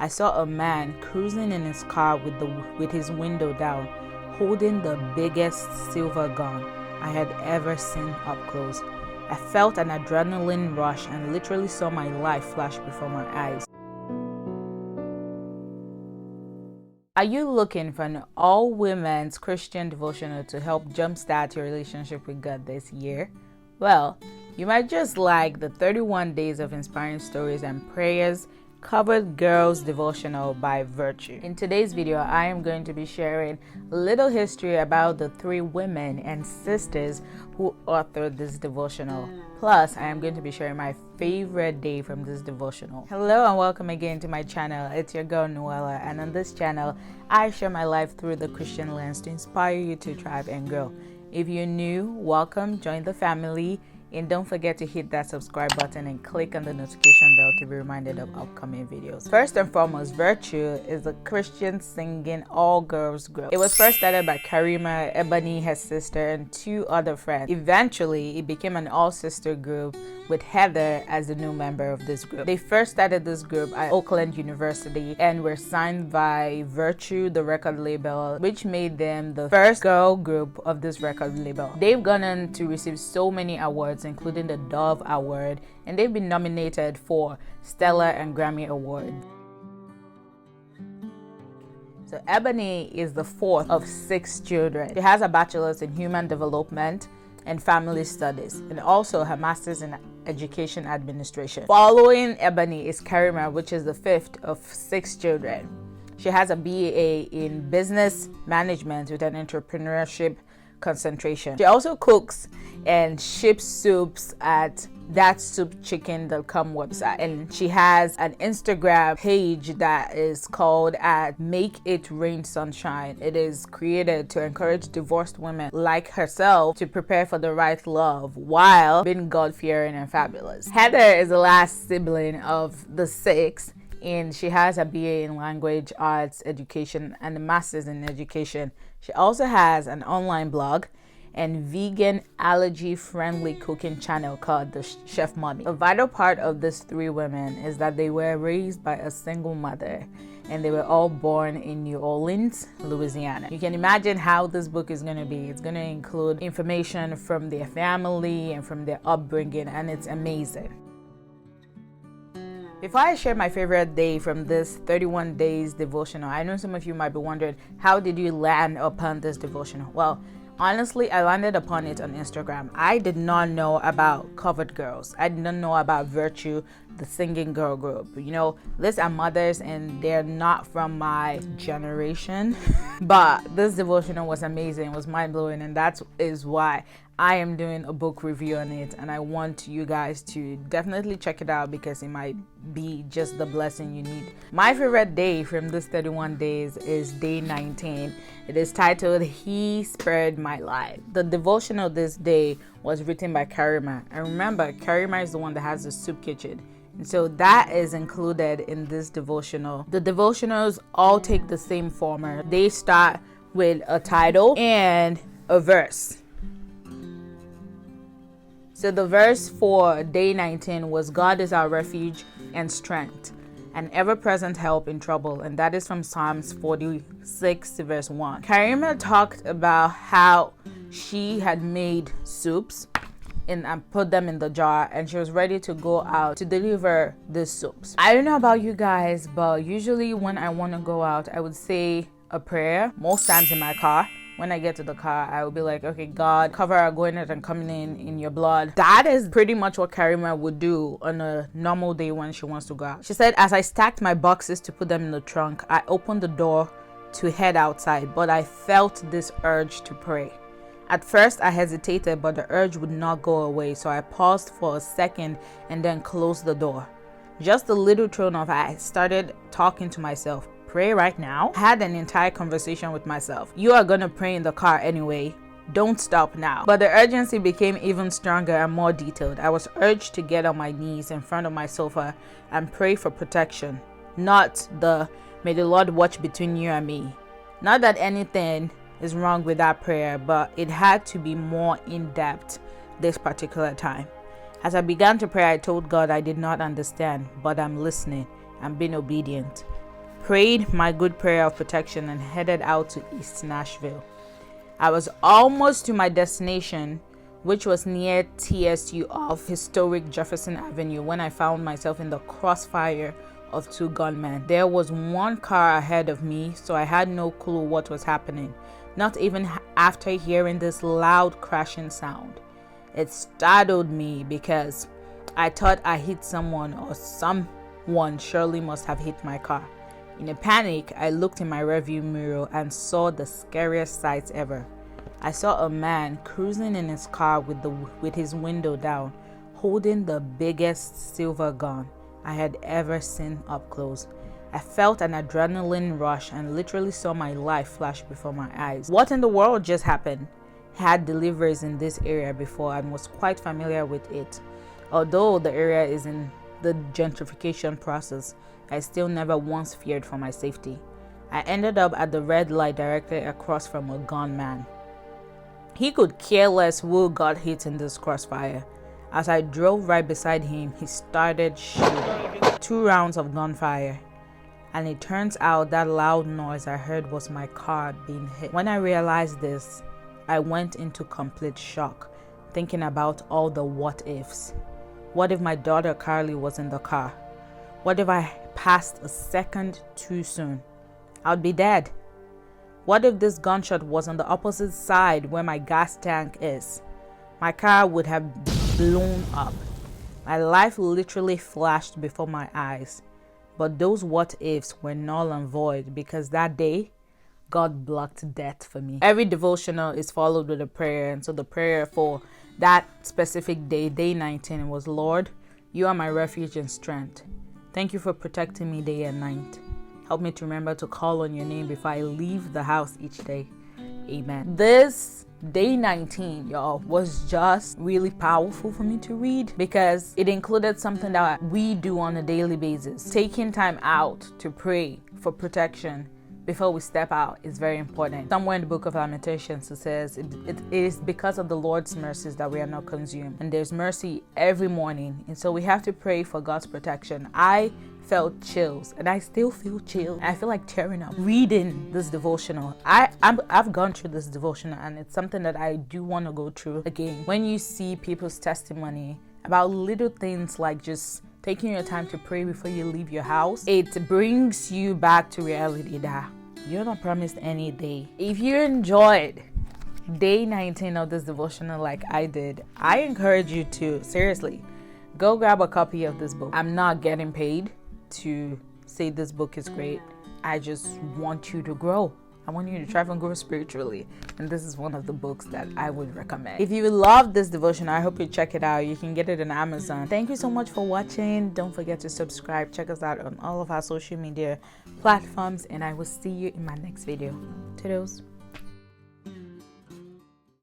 I saw a man cruising in his car with his window down, holding the biggest silver gun I had ever seen up close. I felt an adrenaline rush and literally saw my life flash before my eyes. Are you looking for an all-women's Christian devotional to help jumpstart your relationship with God this year? Well, you might just like the 31 Days of Inspiring Stories and Prayers Covered Girls Devotional by Virtue. In today's video, I am going to be sharing a little history about the 3 women and sisters who authored this devotional. Plus, I am going to be sharing my favorite day from this devotional. Hello and welcome again to my channel. It's your girl Nuella, and on this channel, I share my life through the Christian lens to inspire you to thrive and grow. If you're new, welcome, join the family. And don't forget to hit that subscribe button and click on the notification bell to be reminded of upcoming videos. First and foremost, Virtue is a Christian singing all-girls group. It was first started by Karima, Ebony, her sister, and 2 other friends. Eventually, it became an all-sister group with Heather as the new member of this group. They first started this group at Oakland University and were signed by Virtue, the record label, which made them the first girl group of this record label. They've gone on to receive so many awards, including the Dove Award, and they've been nominated for Stellar and Grammy Awards. So Ebony is the 4th of 6 children. She has a bachelor's in human development and family studies, and also her master's in education administration. Following Ebony is Karima, which is the 5th of 6 children. She has a BA in business management with an entrepreneurship concentration. She also cooks and ships soups at thatsoupchicken.com website, and she has an Instagram page that is called at Make It Rain Sunshine. It is created to encourage divorced women like herself to prepare for the right love while being God-fearing and fabulous. Heather is the last sibling of the 6, and she has a BA in language arts education and a master's in education. She also has an online blog and vegan allergy friendly cooking channel called the Chef Mommy. A vital part of these 3 women is that they were raised by a single mother, and they were all born in New Orleans, Louisiana. You can imagine how this book is going to be. It's going to include information from their family and from their upbringing, and it's amazing. Before I share my favorite day from this 31 days devotional, I know some of you might be wondering, how did you land upon this devotional? Well, honestly, I landed upon it on Instagram. I did not know about Covered Girls. I did not know about Virtue, the singing girl group. You know, these are mothers and they're not from my generation. But this devotional was amazing, it was mind-blowing, and that is why I am doing a book review on it, and I want you guys to definitely check it out because it might be just the blessing you need. My favorite day from this 31 days is day 19. It is titled He Spared My Life. The devotional this day was written by Karima, and remember, Karima is the one that has the soup kitchen. And so that is included in this devotional. The devotionals all take the same format. They start with a title and a verse. So the verse for day 19 was, God is our refuge and strength, an ever-present help in trouble. And that is from Psalms 46 verse 1. Karima talked about how she had made soups and put them in the jar, and she was ready to go out to deliver the soups. I don't know about you guys, but usually when I want to go out, I would say a prayer, most times in my car. When I get to the car, I will be like, okay, God, cover our going out and coming in your blood. That is pretty much what Karima would do on a normal day when she wants to go out. She said, as I stacked my boxes to put them in the trunk, I opened the door to head outside, but I felt this urge to pray. At first, I hesitated, but the urge would not go away, so I paused for a second and then closed the door. Just a little thrown off, I started talking to myself. Pray right now? I had an entire conversation with myself. You are gonna pray in the car anyway. Don't stop now. But the urgency became even stronger and more detailed. I was urged to get on my knees in front of my sofa and pray for protection. Not the, may the Lord watch between you and me. Not that anything is wrong with that prayer, but it had to be more in-depth this particular time. As I began to pray, I told God I did not understand, but I'm listening. I'm being obedient. prayed my good prayer of protection and headed out to East Nashville. I was almost to my destination, which was near TSU off historic Jefferson Avenue, when I found myself in the crossfire of two gunmen. There was one car ahead of me, so I had no clue what was happening, not even after hearing this loud crashing sound. It startled me because I thought I hit someone, or someone surely must have hit my car. In a panic, I looked in my rearview mirror and saw the scariest sight ever. I saw a man cruising in his car with his window down, holding the biggest silver gun I had ever seen up close. I felt an adrenaline rush and literally saw my life flash before my eyes. What in the world just happened? Had deliveries in this area before and was quite familiar with it. Although the area is in the gentrification process, I still never once feared for my safety. I ended up at the red light directly across from a gunman. He could care less who got hit in this crossfire. As I drove right beside him, he started shooting 2 rounds of gunfire. And it turns out that loud noise I heard was my car being hit. When I realized this, I went into complete shock, thinking about all the what ifs. What if my daughter Carly was in the car? What if I passed a second too soon? I'd be dead. What if this gunshot was on the opposite side where my gas tank is? My car would have blown up. My life literally flashed before my eyes. But those what ifs were null and void because that day, God blocked death for me. Every devotional is followed with a prayer, and so the prayer for that specific day, day 19, was, Lord, you are my refuge and strength. Thank you for protecting me day and night. Help me to remember to call on your name before I leave the house each day. Amen. This day 19, y'all, was just really powerful for me to read because it included something that we do on a daily basis. Taking time out to pray for protection before we step out is very important. Somewhere in the book of Lamentations, it says, it is because of the Lord's mercies that we are not consumed. And there's mercy every morning. And so we have to pray for God's protection. I felt chills, and I still feel chills. I feel like tearing up reading this devotional. I've gone through this devotional, and it's something that I do want to go through again. When you see people's testimony about little things like just taking your time to pray before you leave your house, it brings you back to reality that you're not promised any day. If you enjoyed day 19 of this devotional like I did, I encourage you to seriously go grab a copy of this book. I'm not getting paid to say this book is great. I just want you to grow. I want you to try and grow spiritually, and this is one of the books that I would recommend. If you love this devotion, I hope you check it out. You can get it on Amazon. Thank you so much for watching. Don't forget to subscribe. Check us out on all of our social media platforms, and I will see you in my next video. Toodles.